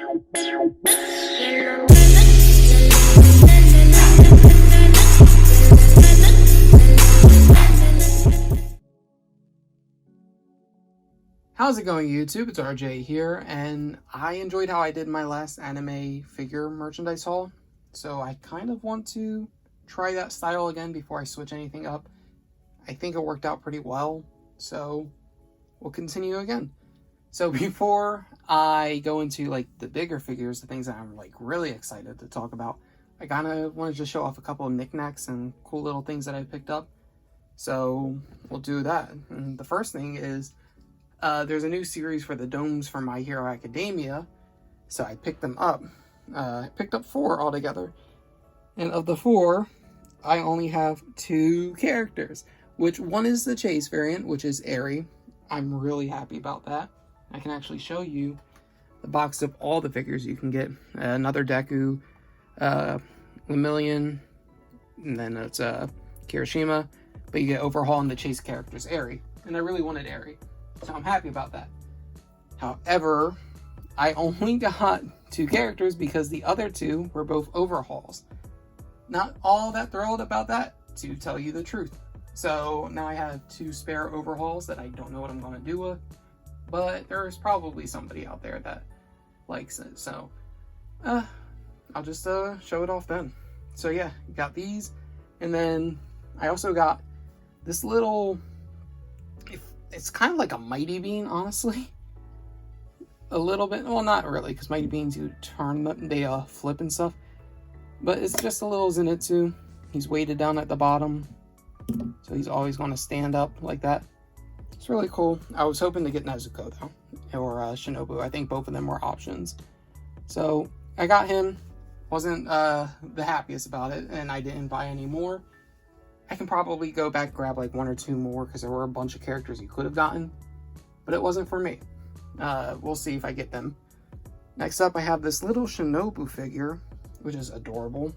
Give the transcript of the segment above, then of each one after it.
How's it going, YouTube? It's RJ here, and I enjoyed how I did my last anime figure merchandise haul, so I kind of want to try that style again before I switch anything up. I think it worked out pretty well, so we'll continue again. So before I go into like the bigger figures, the things that I'm like really excited to talk about, I kind of wanted to show off a couple of knickknacks and cool little things that I picked up. So we'll do that. And the first thing is there's a new series for the domes for My Hero Academia, so I picked them up. I picked up 4 altogether, and of the 4, I only have 2 characters, which one is the Chase variant, which is Eri. I'm really happy about that. I can actually show you the box of all the figures you can get. Another Deku, Lemillion, and then it's Kirishima, but you get Overhaul and the Chase characters Eri, and I really wanted Eri. So I'm happy about that. However, I only got 2 characters because the other 2 were both overhauls. Not all that thrilled about that, to tell you the truth. So now I have 2 spare overhauls that I don't know what I'm going to do with. But there's probably somebody out there that likes it. So I'll just show it off then. So yeah, got these. And then I also got this little... It's kind of like a Mighty Bean, honestly. A little bit. Well, not really, because Mighty Beans, you turn them, they flip and stuff. But it's just a little Zenitsu. He's weighted down at the bottom, so he's always going to stand up like that. It's really cool. I was hoping to get Nezuko, though, or Shinobu. I think both of them were options. So I got him. Wasn't the happiest about it, and I didn't buy any more. I can probably go back and grab like 1 or 2 more because there were a bunch of characters you could have gotten, but it wasn't for me. We'll see if I get them. Next up, I have this little Shinobu figure, which is adorable.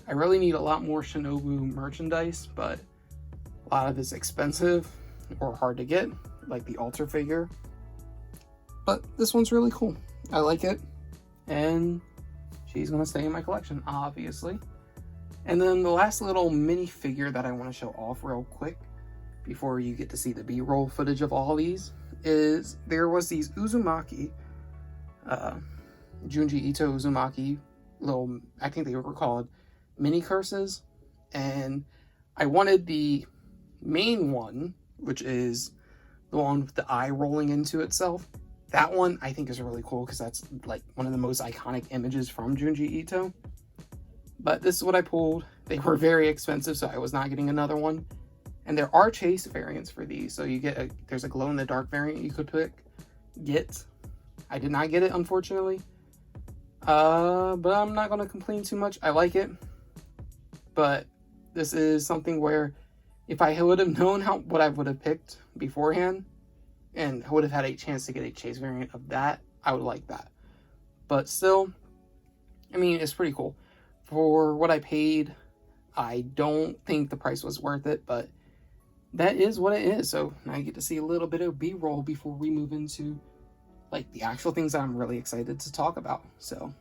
I really need a lot more Shinobu merchandise, but a lot of it's expensive or hard to get, like the altar figure. But this one's really cool. I like it, and she's gonna stay in my collection, obviously. And then the last little mini figure that I want to show off real quick before you get to see the B-roll footage of all of these is there was these Uzumaki, Junji Ito Uzumaki little, I think they were called mini curses, and I wanted the main one, which is the one with the eye rolling into itself. That one I think is really cool because that's like one of the most iconic images from Junji Ito. But this is what I pulled. They were very expensive, so I was not getting another one. And there are Chase variants for these. So you get there's a glow-in-the-dark variant you could get. I did not get it, unfortunately. But I'm not going to complain too much. I like it. But this is something where if I would have known what I would have picked beforehand, and I would have had a chance to get a Chase variant of that, I would like that. But still, I mean, it's pretty cool. For what I paid, I don't think the price was worth it, but that is what it is. So now you get to see a little bit of B-roll before we move into like the actual things that I'm really excited to talk about. So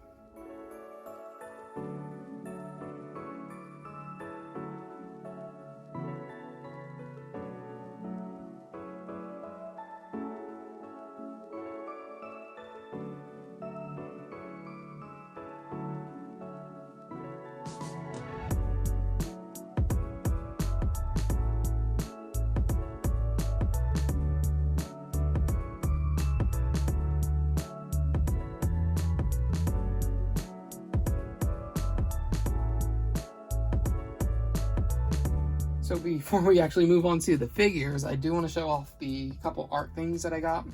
So before we actually move on to the figures, I do want to show off the couple art things that I got.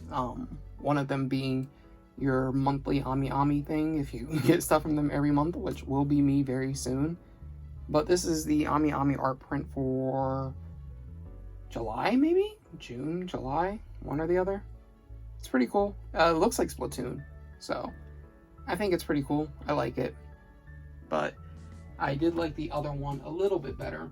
One of them being your monthly Ami Ami thing, if you get stuff from them every month, which will be me very soon. But this is the Ami Ami art print for July, maybe? June, July, one or the other. It's pretty cool. It looks like Splatoon, so I think it's pretty cool. I like it. But I did like the other one a little bit better.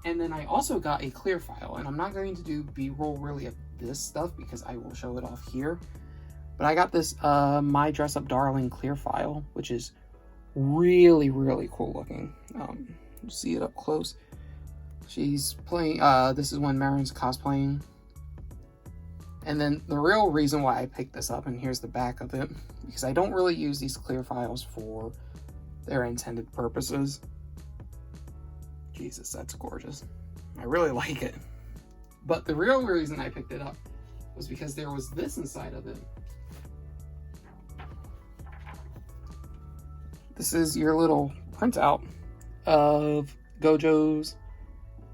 And then I also got a clear file, and I'm not going to do B-roll really of this stuff because I will show it off here. But I got this My Dress Up Darling clear file, which is really, really cool looking. You'll see it up close. She's playing, this is when Marin's cosplaying. And then the real reason why I picked this up, and here's the back of it, because I don't really use these clear files for their intended purposes. Jesus, that's gorgeous. I really like it. But the real reason I picked it up was because there was this inside of it. This is your little printout of Gojo's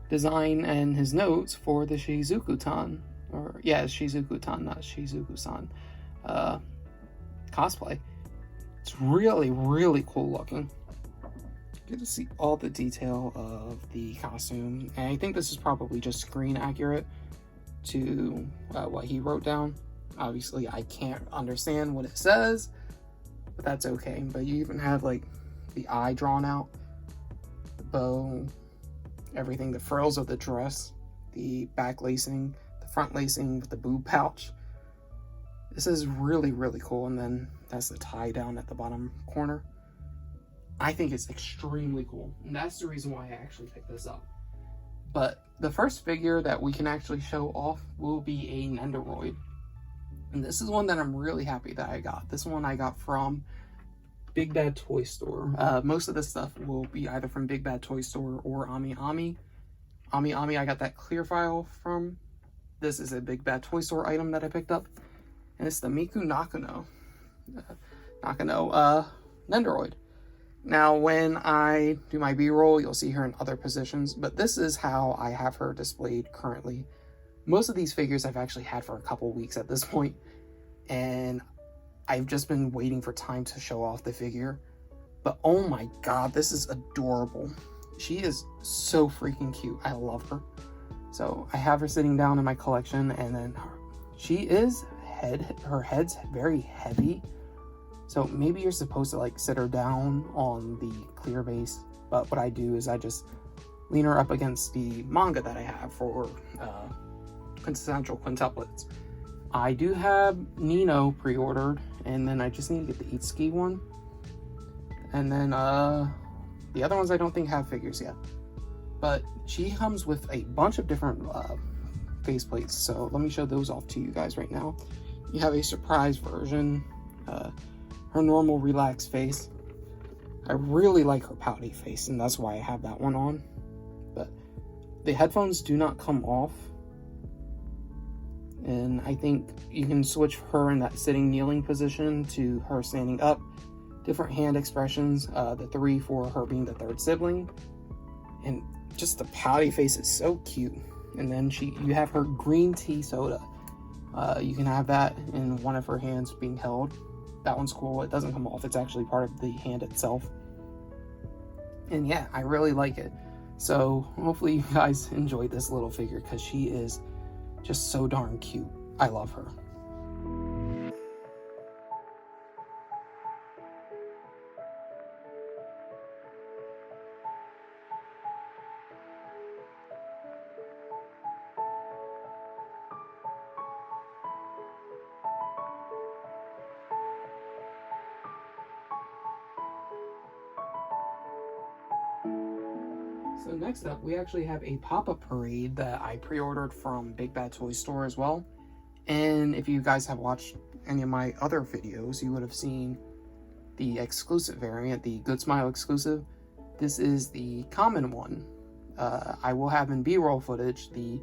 design and his notes for the Shizuku-tan. Or, yeah, Shizuku-tan, not Shizuku-san. Cosplay. It's really, really cool looking. You get to see all the detail of the costume. And I think this is probably just screen accurate to what he wrote down. Obviously, I can't understand what it says, but that's okay. But you even have, like, the eye drawn out, the bow, everything, the frills of the dress, the back lacing, front lacing with the boob pouch. This is really, really cool. And then that's the tie down at the bottom corner. I think it's extremely cool, and that's the reason why I actually picked this up. But the first figure that we can actually show off will be a Nendoroid, and this is one that I'm really happy that I got. This one I got from Big Bad Toy Store. Most of this stuff will be either from Big Bad Toy Store or Ami Ami. Ami Ami I got that clear file from. This is a Big Bad Toy Store item that I picked up, and it's the Miku Nakano Nendoroid. Now, when I do my B-roll, you'll see her in other positions, but this is how I have her displayed currently. Most of these figures I've actually had for a couple weeks at this point, and I've just been waiting for time to show off the figure. But oh my god, this is adorable. She is so freaking cute. I love her. So I have her sitting down in my collection, and then her head's very heavy. So maybe you're supposed to like sit her down on the clear base, but what I do is I just lean her up against the manga that I have for Quintessential Quintuplets. I do have Nino pre-ordered, and then I just need to get the Itsuki one. And then the other ones I don't think have figures yet. But she comes with a bunch of different faceplates, so let me show those off to you guys right now. You have a surprise version, her normal relaxed face. I really like her pouty face, and that's why I have that one on. But the headphones do not come off, and I think you can switch her in that sitting kneeling position to her standing up. Different hand expressions, the 3 for her being the third sibling, and just the pouty face is so cute. And then you have her green tea soda. You can have that in one of her hands being held. That one's cool. It doesn't come off. It's actually part of the hand itself. And yeah, I really like it. So hopefully you guys enjoyed this little figure, because she is just so darn cute. I love her. So next up, we actually have a pop-up parade that I pre-ordered from Big Bad Toy Store as well. And if you guys have watched any of my other videos, you would have seen the exclusive variant, the Good Smile exclusive. This is the common one. I will have in B-roll footage the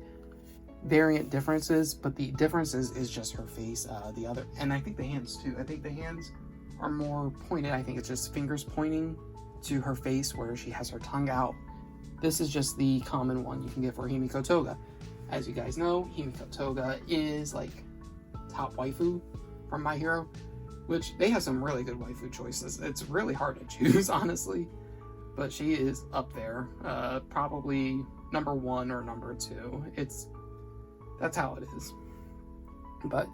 variant differences, but the differences is just her face. The other, and I think the hands too. I think the hands are more pointed. I think it's just fingers pointing to her face where she has her tongue out. This is just the common one you can get for Himiko Toga. As you guys know, Himiko Toga is like top waifu from My Hero, which they have some really good waifu choices. It's really hard to choose, honestly, but she is up there, probably number 1 or number 2. That's how it is. But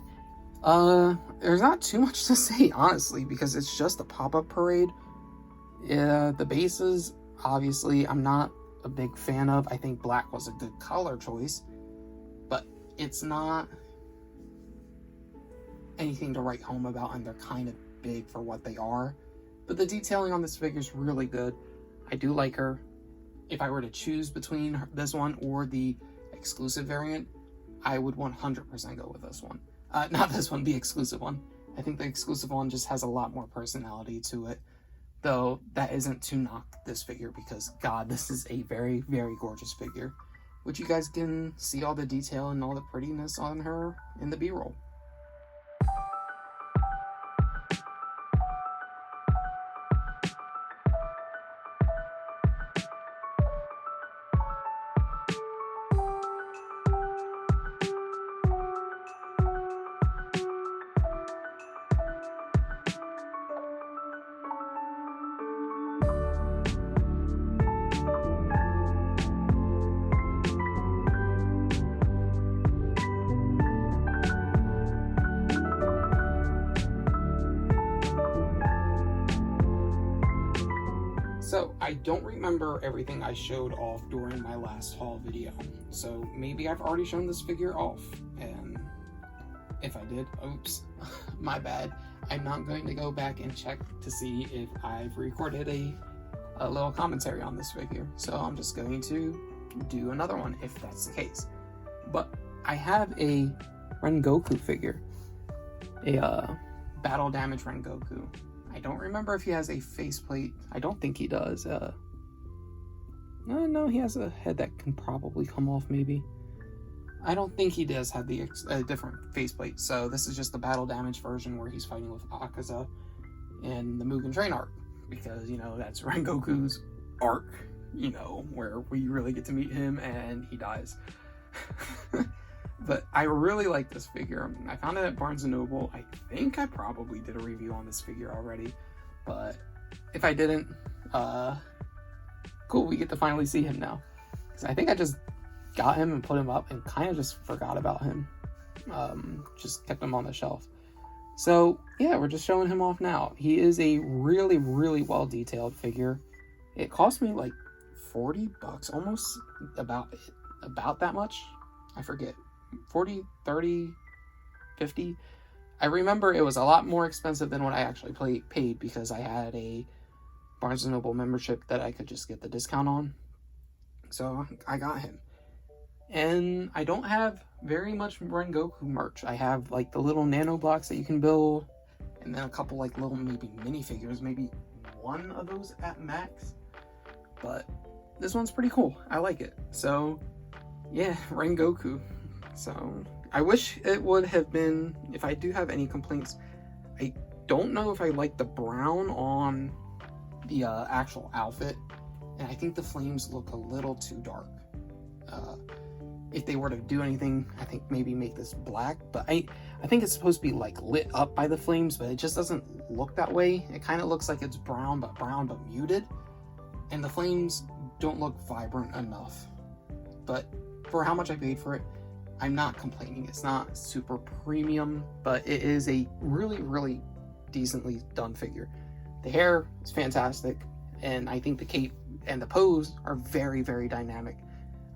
there's not too much to say, honestly, because it's just a pop-up parade. The bases, obviously, I'm not a big fan of. I think black was a good color choice, but it's not anything to write home about, and they're kind of big for what they are. But the detailing on this figure is really good. I do like her. If I were to choose between this one or the exclusive variant, I would 100% go with this one. Not this one, the exclusive one. I think the exclusive one just has a lot more personality to it. Though that isn't to knock this figure, because God, this is a very, very gorgeous figure. Which you guys can see all the detail and all the prettiness on her in the B-roll. So, I don't remember everything I showed off during my last haul video, so maybe I've already shown this figure off, and if I did, oops, my bad. I'm not going to go back and check to see if I've recorded a little commentary on this figure, so I'm just going to do another one if that's the case. But I have a Rengoku figure, a battle damage Rengoku. I don't remember if he has a faceplate. I don't think he does. No, he has a head that can probably come off, maybe. I don't think he does have the different faceplate. So this is just the battle damage version where he's fighting with Akaza in the Mugen Train arc. Because, you know, that's Rengoku's arc, you know, where we really get to meet him and he dies. But I really like this figure. I found it at Barnes & Noble. I think I probably did a review on this figure already. But if I didn't, cool, we get to finally see him now. Because I think I just got him and put him up and kind of just forgot about him. Just kept him on the shelf. So, yeah, we're just showing him off now. He is a really, really well-detailed figure. It cost me like $40, almost about that much. I forget. 40, 30, 50. I remember it was a lot more expensive than what I actually paid because I had a Barnes & Noble membership that I could just get the discount on. So I got him. And I don't have very much Rengoku merch. I have like the little nano blocks that you can build, and then a couple like little maybe minifigures, maybe one of those at max. But this one's pretty cool. I like it. So yeah, Rengoku. So I wish it would have been, if I do have any complaints, I don't know if I like the brown on the actual outfit, and I think the flames look a little too dark. If they were to do anything, I think maybe make this black, but I think it's supposed to be like lit up by the flames, but it just doesn't look that way. It kind of looks like it's brown but muted, and the flames don't look vibrant enough. But for how much I paid for it, I'm not complaining. It's not super premium, but it is a really, really decently done figure. The hair is fantastic, and I think the cape and the pose are very, very dynamic.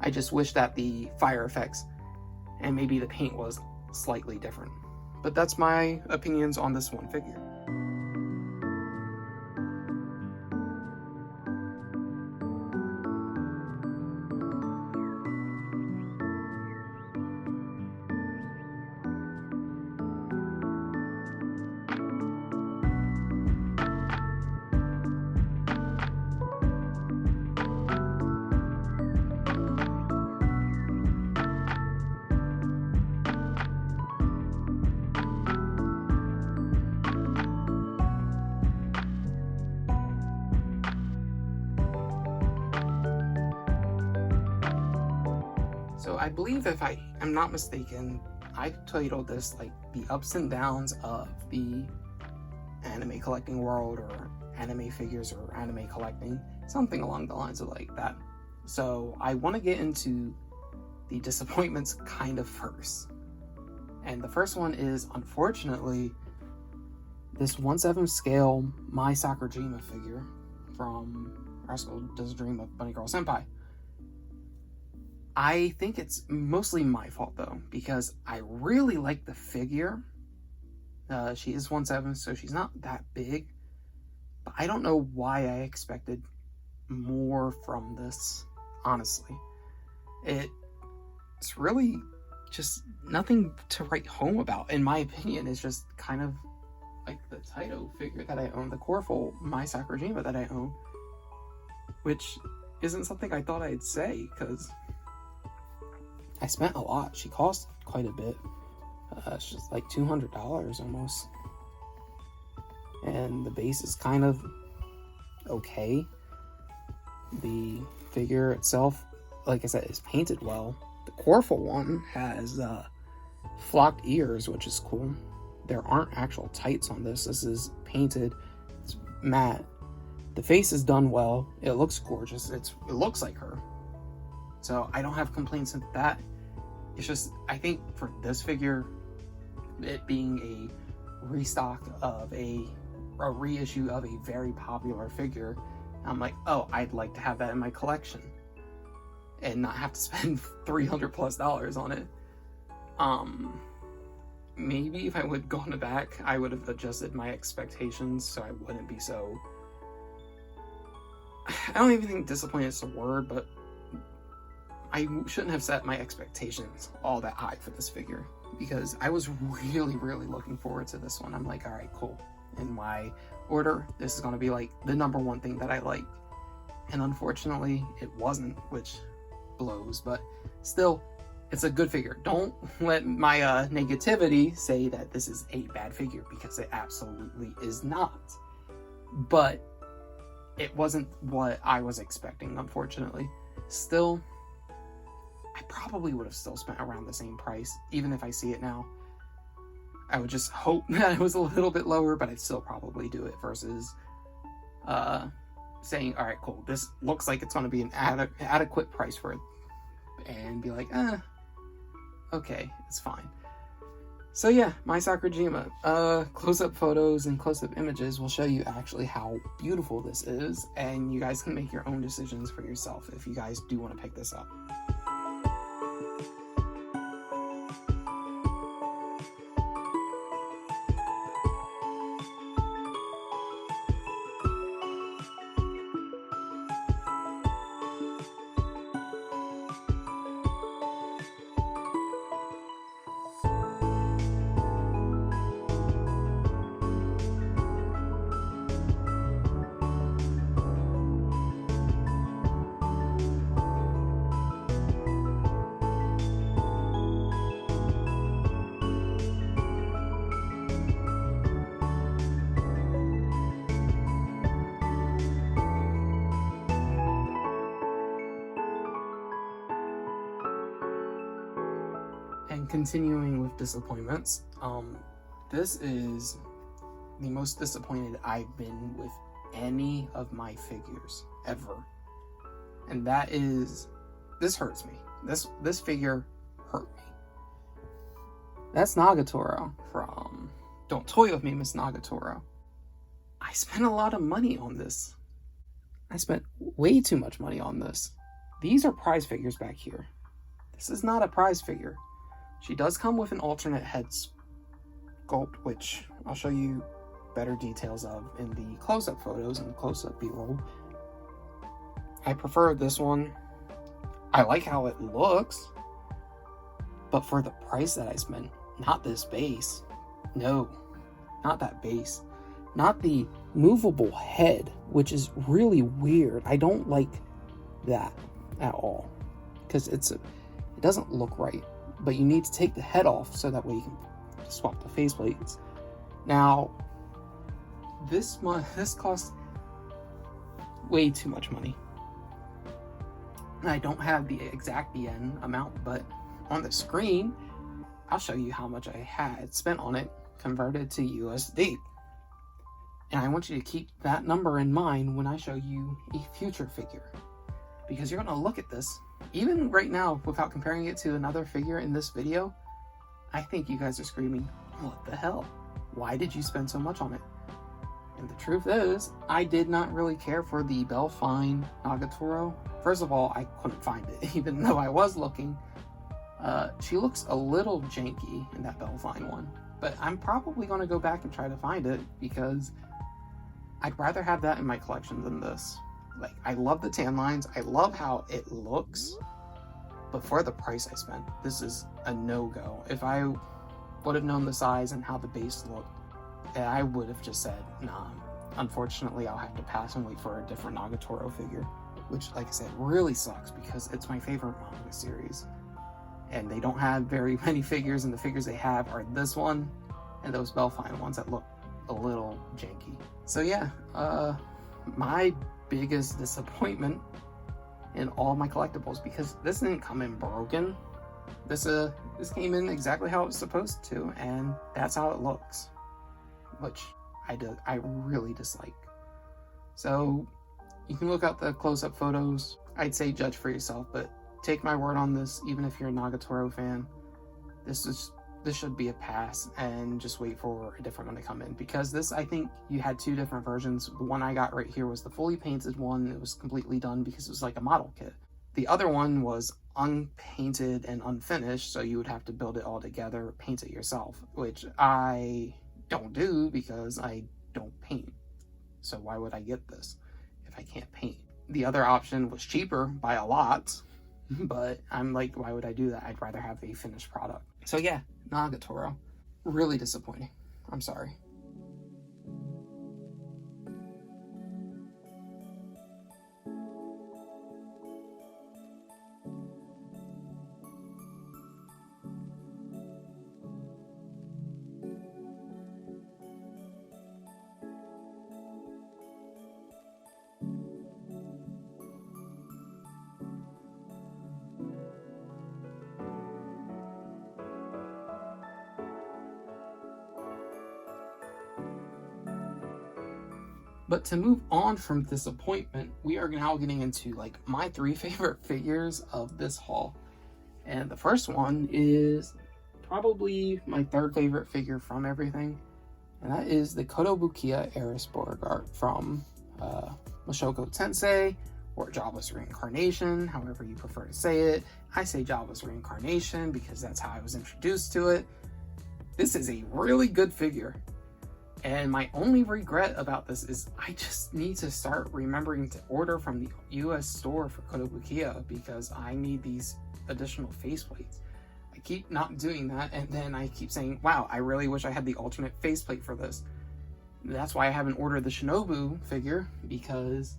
I just wish that the fire effects and maybe the paint was slightly different. But that's my opinions on this one figure. So I believe, if I am not mistaken, I titled this like the ups and downs of the anime collecting world, or anime figures, or anime collecting, something along the lines of like that. So I want to get into the disappointments kind of first. And the first one is, unfortunately, this 1/7 scale Mai Sakurajima figure from Rascal Does Dream of Bunny Girl Senpai. I think it's mostly my fault though, because I really like the figure, She is 1/7, so she's not that big. But I don't know why I expected more from this, honestly. It's really just nothing to write home about, in my opinion. It's just kind of like the Taito figure that I own, the Corful My Sakurajima that I own, which isn't something I thought I'd say, because I spent a lot. She cost quite a bit. It's just like $200 almost. And the base is kind of okay. The figure itself, like I said, is painted well. The Corful one has flocked ears, which is cool. There aren't actual tights on this. This is painted. It's matte. The face is done well. It looks gorgeous. It looks like her. So I don't have complaints with that. It's just, I think for this figure, it being a restock of a reissue of a very popular figure, I'm like, oh, I'd like to have that in my collection and not have to spend $300+ on it. Maybe if I would go on the back, I would have adjusted my expectations so I wouldn't be so, I don't even think disappointed is a word, but I shouldn't have set my expectations all that high for this figure, because I was really, really looking forward to this one. I'm like, all right, cool. In my order, this is going to be like the #1 thing that I like. And unfortunately, it wasn't, which blows, but still, it's a good figure. Don't let my negativity say that this is a bad figure, because it absolutely is not. But it wasn't what I was expecting, unfortunately. Still, I probably would have still spent around the same price, even if I see it now. I would just hope that it was a little bit lower, but I'd still probably do it versus saying, all right, cool, this looks like it's going to be an adequate price for it, and be like, okay, it's fine. So yeah, My Sakurajima. Close-up photos and close-up images will show you actually how beautiful this is, and you guys can make your own decisions for yourself if you guys do want to pick this up. And continuing with disappointments, this is the most disappointed I've been with any of my figures ever. And that is, this hurts me. This figure hurt me. That's Nagatoro from Don't Toy With Me, Miss Nagatoro. I spent a lot of money on this. I spent way too much money on this. These are prize figures back here. This is not a prize figure. She does come with an alternate head sculpt, which I'll show you better details of in the close-up photos and close-up B-roll. I prefer this one. I like how it looks, but for the price that I spent, not this base. No, not that base. Not the movable head, which is really weird. I don't like that at all, because it doesn't look right. But you need to take the head off so that way you can swap the faceplates. Now, this cost way too much money. I don't have the exact yen amount, but on the screen, I'll show you how much I had spent on it converted to USD. And I want you to keep that number in mind when I show you a future figure, because you're going to look at this, even right now, without comparing it to another figure in this video. I think you guys are screaming, what the hell? Why did you spend so much on it? And the truth is, I did not really care for the Belfine Nagatoro. First of all, I couldn't find it, even though I was looking. She looks a little janky in that Belfine one, but I'm probably going to go back and try to find it because I'd rather have that in my collection than this. Like, I love the tan lines. I love how it looks, but for the price I spent, this is a no-go. If I would have known the size and how the base looked, I would have just said, nah, unfortunately, I'll have to pass and wait for a different Nagatoro figure, which, like I said, really sucks because it's my favorite manga series. And they don't have very many figures, and the figures they have are this one and those Belfine ones that look a little janky. So yeah, my biggest disappointment in all my collectibles, because this didn't come in broken. This came in exactly how it was supposed to, and that's how it looks, which I really dislike. So you can look up the close-up photos. I'd say judge for yourself, but take my word on this. Even if you're a Nagatoro fan, this should be a pass, and just wait for a different one to come in, because this, I think you had two different versions. The one I got right here was the fully painted one. It was completely done because it was like a model kit. The other one was unpainted and unfinished, so you would have to build it all together, paint it yourself, which I don't do because I don't paint. So why would I get this if I can't paint? The other option was cheaper by a lot, but I'm like, why would I do that? I'd rather have a finished product. So yeah, Nagatoro, really disappointing. I'm sorry. But to move on from disappointment, we are now getting into like my 3 favorite figures of this haul. And the first one is probably my 3rd favorite figure from everything. And that is the Kotobukiya Eris Beauregard from Mushoku Tensei, or Jabba's Reincarnation, however you prefer to say it. I say Jabba's Reincarnation because that's how I was introduced to it. This is a really good figure. And my only regret about this is I just need to start remembering to order from the US store for Kotobukiya, because I need these additional faceplates. I keep not doing that, and then I keep saying, wow, I really wish I had the alternate faceplate for this. That's why I haven't ordered the Shinobu figure, because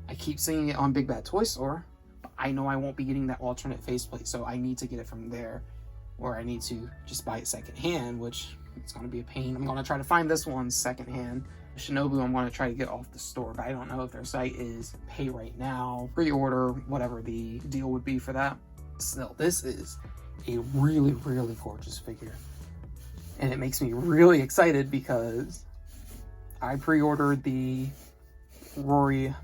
I keep seeing it on Big Bad Toy Store, but I know I won't be getting that alternate faceplate, so I need to get it from there, or I need to just buy it secondhand, which it's going to be a pain. I'm going to try to find this one secondhand. Shinobu, I'm going to try to get off the store, but I don't know if their site is pay right now, pre-order, whatever the deal would be for that. Still, this is a really, really gorgeous figure. And it makes me really excited because I pre-ordered the Rory,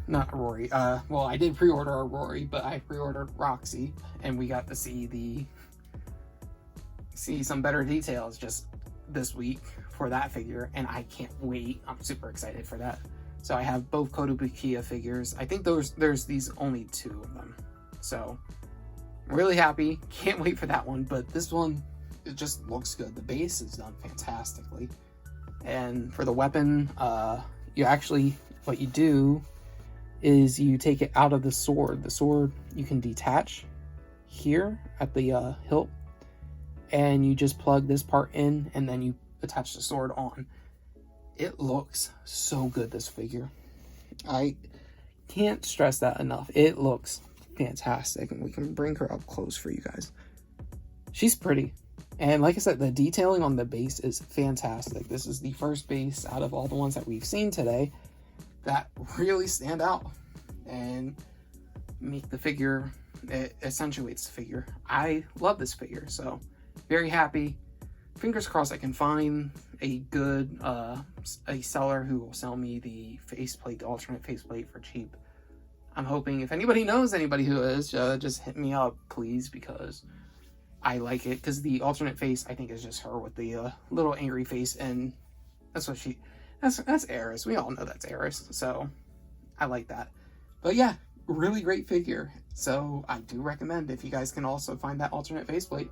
not Rory, well, I did pre-order a Rory, but I pre-ordered Roxy, and we got to see some better details just this week for that figure, and I can't wait. I'm super excited for that. So I have both Kotobukiya figures. I think there's these only 2 of them. So I'm really happy. Can't wait for that one. But this one, it just looks good. The base is done fantastically. And for the weapon, you actually, what you do is you take it out of the sword. The sword you can detach here at the hilt, and you just plug this part in, and then you attach the sword on. It looks so good, this figure. I can't stress that enough. It looks fantastic, and we can bring her up close for you guys. She's pretty. And like I said, the detailing on the base is fantastic. This is the first base out of all the ones that we've seen today that really stand out and make the figure, it accentuates the figure. I love this figure, so very happy. Fingers crossed I can find a good a seller who will sell me the faceplate, the alternate faceplate, for cheap. I'm hoping, if anybody knows anybody who is, just hit me up, please, because I like it. Because the alternate face, I think, is just her with the little angry face, and that's what that's Eris. We all know that's Eris, so I like that. But yeah, really great figure. So I do recommend, if you guys can also find that alternate faceplate,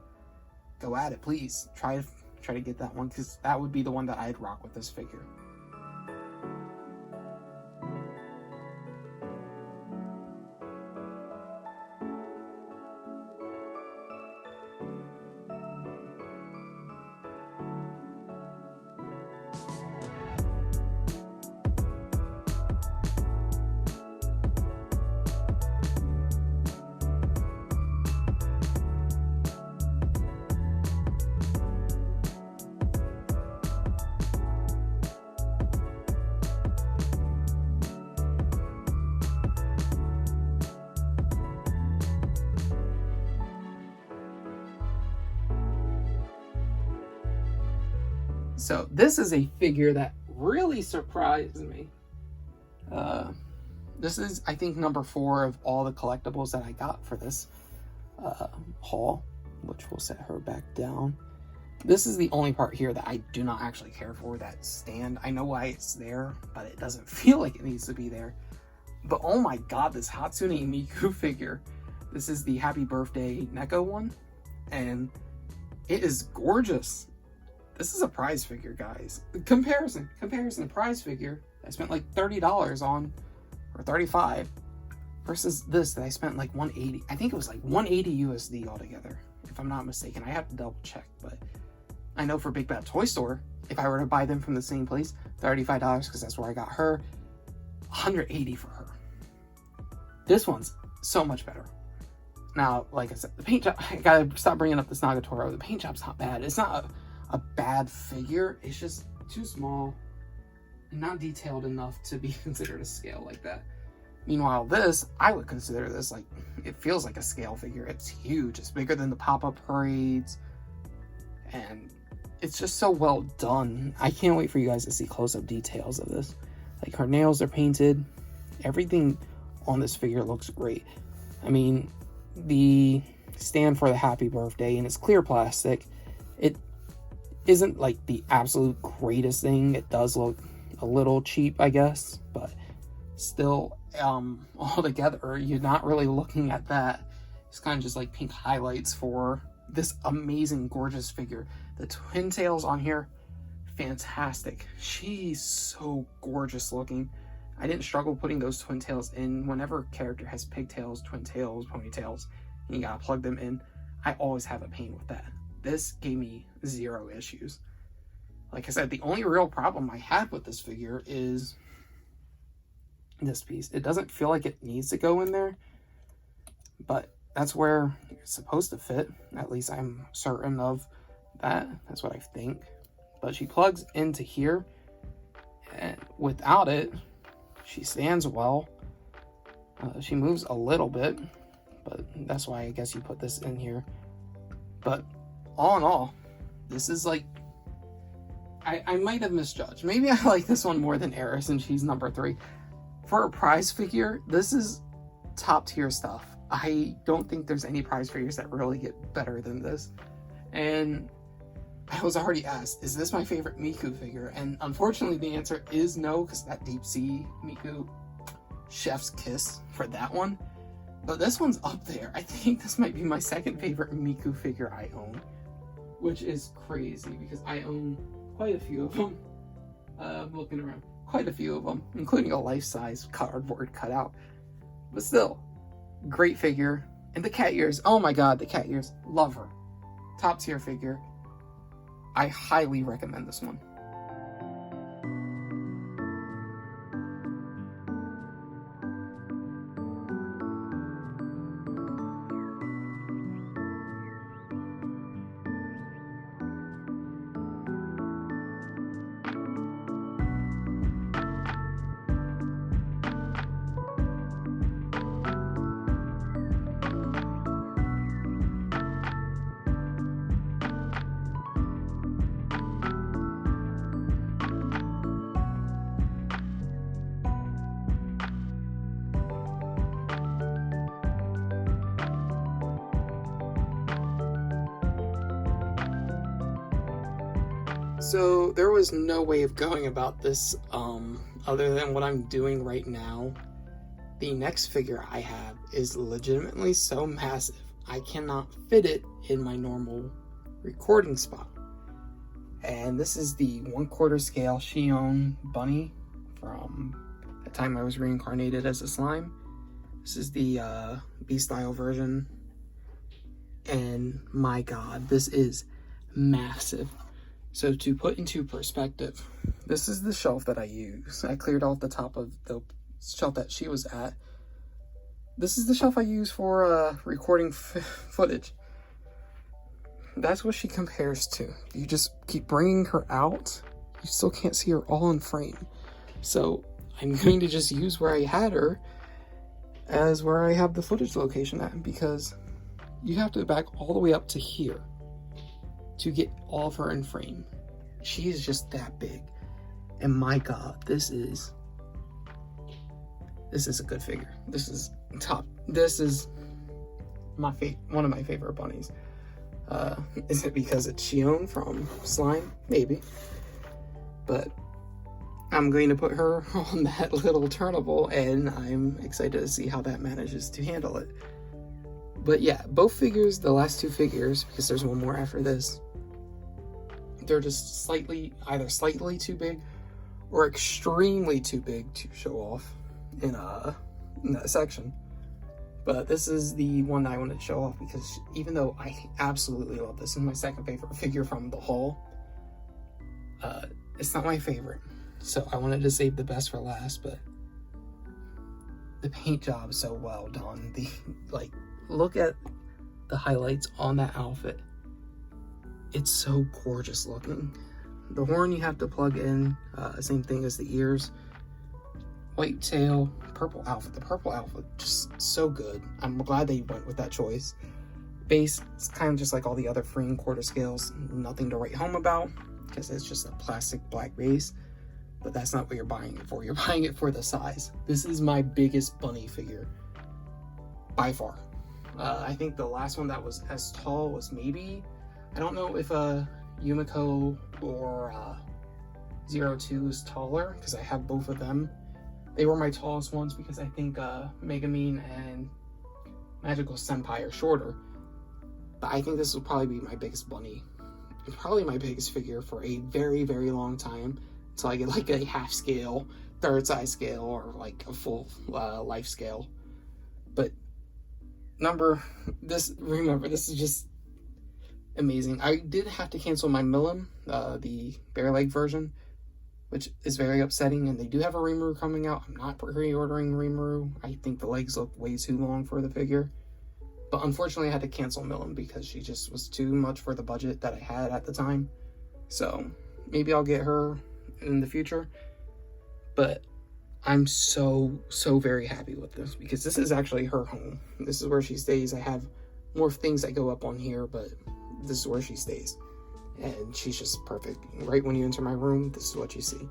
go at it, please. Try try to get that one, because that would be the one that I'd rock with this figure. So this is a figure that really surprised me. This is, I think, number 4 of all the collectibles that I got for this haul, which will set her back down. This is the only part here that I do not actually care for, that stand. I know why it's there, but it doesn't feel like it needs to be there. But oh my god, this Hatsune Miku figure. This is the Happy Birthday Neko one, and it is gorgeous. This is a prize figure, guys. Comparison, prize figure I spent like $30 on, or $35, versus this that I spent like $180. I think it was like $180 USD altogether, if I'm not mistaken. I have to double check, but I know for Big Bad Toy Store, if I were to buy them from the same place, $35, because that's where I got her, $180 for her. This one's so much better. Now, like I said, the paint job, I gotta stop bringing up this Nagatoro. The paint job's not bad. It's not a bad figure. It's just too small and not detailed enough to be considered a scale like that. Meanwhile, this, I would consider this like, it feels like a scale figure. It's huge. It's bigger than the Pop-Up Parades. And it's just so well done. I can't wait for you guys to see close-up details of this. Like, her nails are painted. Everything on this figure looks great. I mean, the stand for the Happy Birthday, and it's clear plastic. It isn't like the absolute greatest thing. It does look a little cheap, I guess, but still, altogether, you're not really looking at that. It's kind of just like pink highlights for this amazing, gorgeous figure. The twin tails on here, fantastic. She's so gorgeous looking. I didn't struggle putting those twin tails in. Whenever a character has pigtails, twin tails, ponytails, and you gotta plug them in, I always have a pain with that. This gave me 0 issues. Like I said, the only real problem I had with this figure is this piece. It doesn't feel like it needs to go in there, but that's where it's supposed to fit. At least I'm certain of that. That's what I think. But she plugs into here, and without it, she stands well. She moves a little bit, but that's why I guess you put this in here. But all in all, this is like, I might have misjudged. Maybe I like this one more than Eris, and she's number 3. For a prize figure, this is top tier stuff. I don't think there's any prize figures that really get better than this. And I was already asked, is this my favorite Miku figure? And unfortunately the answer is no, because that Deep Sea Miku, chef's kiss for that one. But this one's up there. I think this might be my second favorite Miku figure I own, which is crazy because I own quite a few of them. I'm looking around, quite a few of them, including a life-size cardboard cutout. But still, great figure. And the cat ears, oh my god, the cat ears, love her. Top tier figure. I highly recommend this one. So there was no way of going about this other than what I'm doing right now. The next figure I have is legitimately so massive I cannot fit it in my normal recording spot. And this is the 1/4 scale Shion bunny from the time I was reincarnated as a slime. This is the B-style version. And my god, this is massive. So to put into perspective, this is the shelf that I use. I cleared off the top of the shelf that she was at. This is the shelf I use for recording footage. That's what she compares to. You just keep bringing her out, you still can't see her all in frame. So I'm going to just use where I had her as where I have the footage location at, because you have to back all the way up to here to get all of her in frame. She is just that big. And my god, this is a good figure. This is top. This is one of my favorite bunnies. Is it because it's Shion from Slime? Maybe. But I'm going to put her on that little turnable, and I'm excited to see how that manages to handle it. But yeah, both figures, the last two figures, because there's one more after this, they're just either slightly too big or extremely too big to show off in that section. But this is the one that I wanted to show off, because even though I absolutely love this, and my second favorite figure from the haul, it's not my favorite. So I wanted to save the best for last, but the paint job is so well done. Look at the highlights on that outfit. It's so gorgeous looking. The horn you have to plug in, same thing as the ears. White tail, purple outfit. The purple outfit, just so good. I'm glad they went with that choice. Base, it's kind of just like all the other 3 1/4 scales. Nothing to write home about, because it's just a plastic black base. But that's not what you're buying it for. You're buying it for the size. This is my biggest bunny figure, by far. I think the last one that was as tall was maybe, I don't know if Yumiko or 02 is taller, because I have both of them. They were my tallest ones, because I think Megumin and Magical Senpai are shorter. But I think this will probably be my biggest bunny. It's probably my biggest figure for a very, very long time, until I get like a half scale, third size scale, or like a full life scale. But remember, this is just amazing. I did have to cancel my Milim, the bare leg version, which is very upsetting, and they do have a Rimuru coming out. I'm not pre-ordering Rimuru. I think the legs look way too long for the figure. But unfortunately, I had to cancel Milim because she just was too much for the budget that I had at the time. So maybe I'll get her in the future. But I'm so very happy with this, because this is actually her home. This is where she stays. I have more things that go up on here, but this is where she stays. And she's just perfect. Right when you enter my room, this is what you see.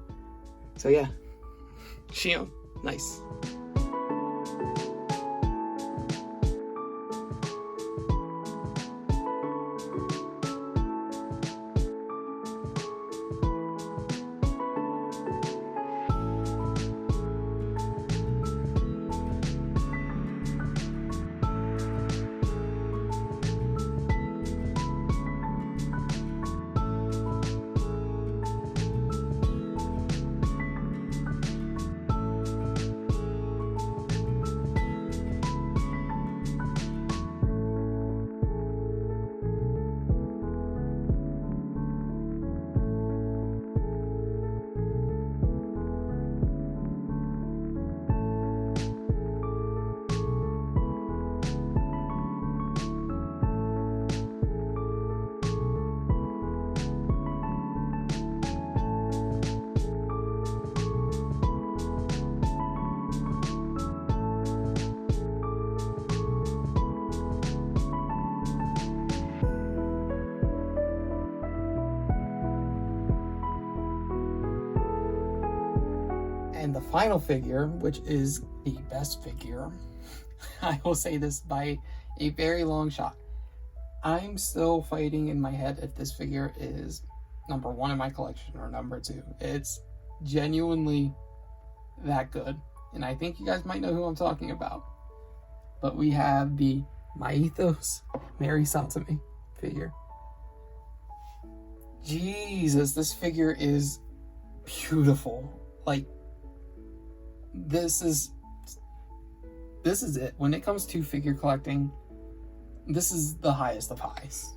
So yeah, Shion, nice. And the final figure, which is the best figure, I will say this by a very long shot. I'm still fighting in my head if this figure is number 1 in my collection or number 2. It's genuinely that good. And I think you guys might know who I'm talking about. But we have the My Ethos Mary Satsumi figure. Jesus, this figure is beautiful. Like, this is it. When it comes to figure collecting, this is the highest of highs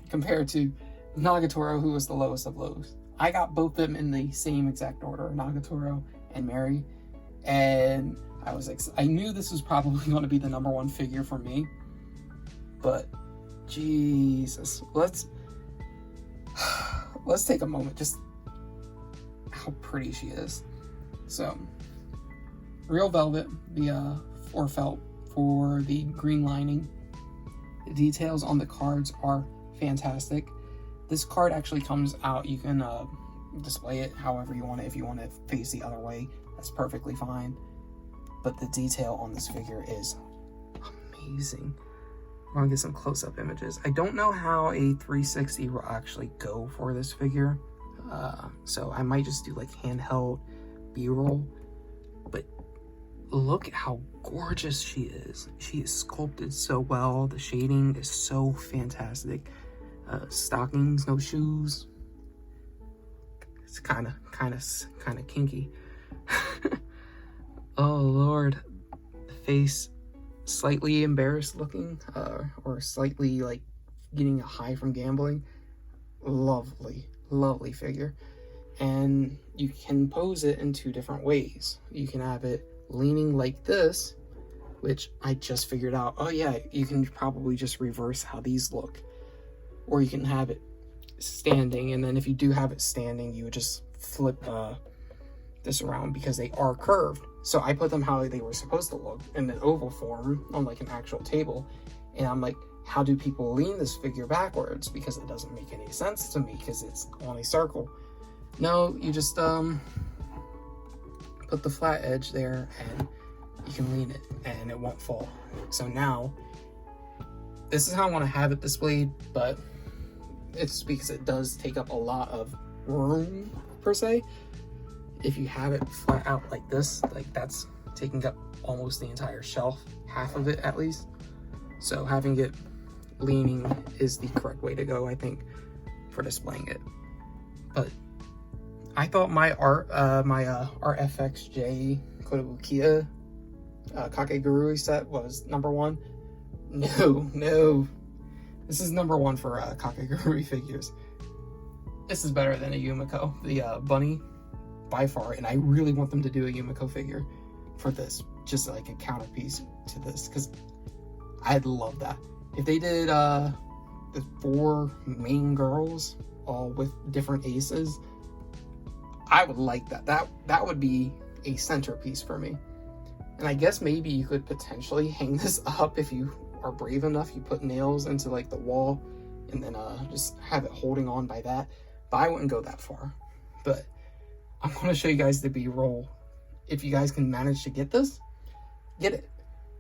compared to Nagatoro, who was the lowest of lows. I got both of them in the same exact order, Nagatoro and Mary, and I knew this was probably going to be the number one figure for me, but Jesus, let's take a moment, just how pretty she is. So, real velvet, the or felt for the green lining. The details on the cards are fantastic. This card actually comes out, you can display it however you want it. If you want to face the other way, that's perfectly fine. But the detail on this figure is amazing. I'm gonna get some close-up images. I don't know how a 360 will actually go for this figure, so I might just do like handheld B-roll. But look at how gorgeous she is. She is sculpted so well. The shading is so fantastic. Stockings, no shoes. It's kind of kinky. Oh Lord, the face slightly embarrassed looking, or slightly like getting a high from gambling. Lovely figure. And you can pose it in two different ways. You can have it leaning like this, which I just figured out. Oh yeah, you can probably just reverse how these look. Or you can have it standing, and then if you do have it standing, you would just flip this around because they are curved. So I put them how they were supposed to look in an oval form on like an actual table. And I'm like, how do people lean this figure backwards? Because it doesn't make any sense to me because it's on a circle. No, you just put the flat edge there and you can lean it and it won't fall. So now, this is how I want to have it displayed, but it's because it does take up a lot of room per se. If you have it flat out like this, like that's taking up almost the entire shelf, half of it at least. So having it leaning is the correct way to go, I think, for displaying it. But I thought my RFXJ Kotobukiya Kakegurui set was number one. No. This is number one for Kakegurui figures. This is better than a Yumiko, the bunny, by far, and I really want them to do a Yumiko figure for this, just like a counterpiece to this, because I'd love that. If they did the 4 main girls, all with different aces, I would like that. That would be a centerpiece for me. And I guess maybe you could potentially hang this up if you are brave enough. You put nails into like the wall and then just have it holding on by that. But I wouldn't go that far. But I'm going to show you guys the B-roll. If you guys can manage to get this, get it.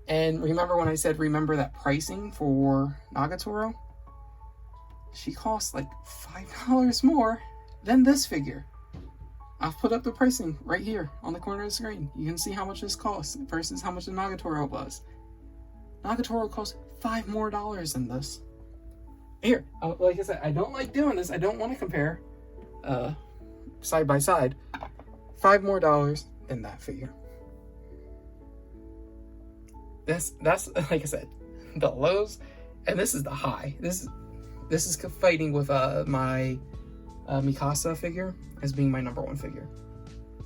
And remember when I said remember that pricing for Nagatoro? She costs like $5 more than this figure. I've put up the pricing right here on the corner of the screen. You can see how much this costs versus how much the Nagatoro was. Nagatoro costs $5 more than this. Here, like I said, I don't like doing this. I don't want to compare side by side. $5 more than that figure. That's like I said, the lows, and this is the high. This is fighting with my Mikasa figure as being my number one figure.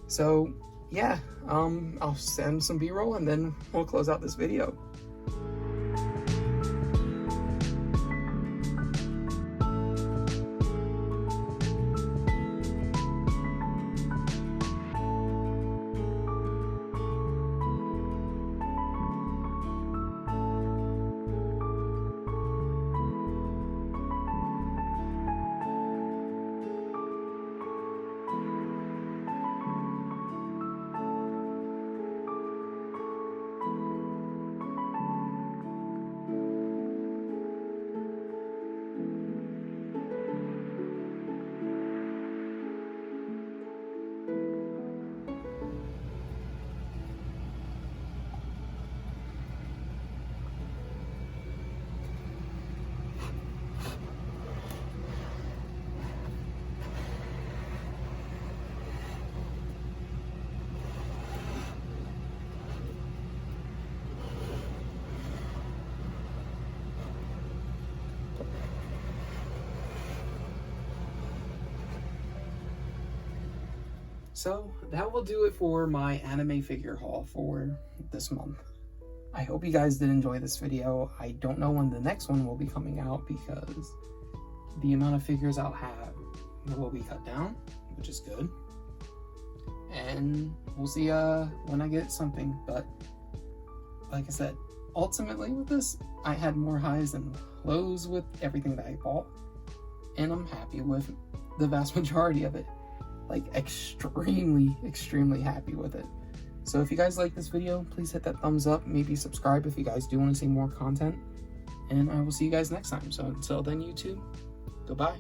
So yeah, I'll send some B-roll and then we'll close out this video. So that will do it for my anime figure haul for this month. I hope you guys did enjoy this video. I don't know when the next one will be coming out because the amount of figures I'll have will be cut down, which is good. And we'll see when I get something. But like I said, ultimately with this, I had more highs than lows with everything that I bought. And I'm happy with the vast majority of it. Like extremely happy with it. So if you guys like this video, please hit that thumbs up. Maybe subscribe if you guys do want to see more content. And I will see you guys next time. So until then, YouTube, goodbye.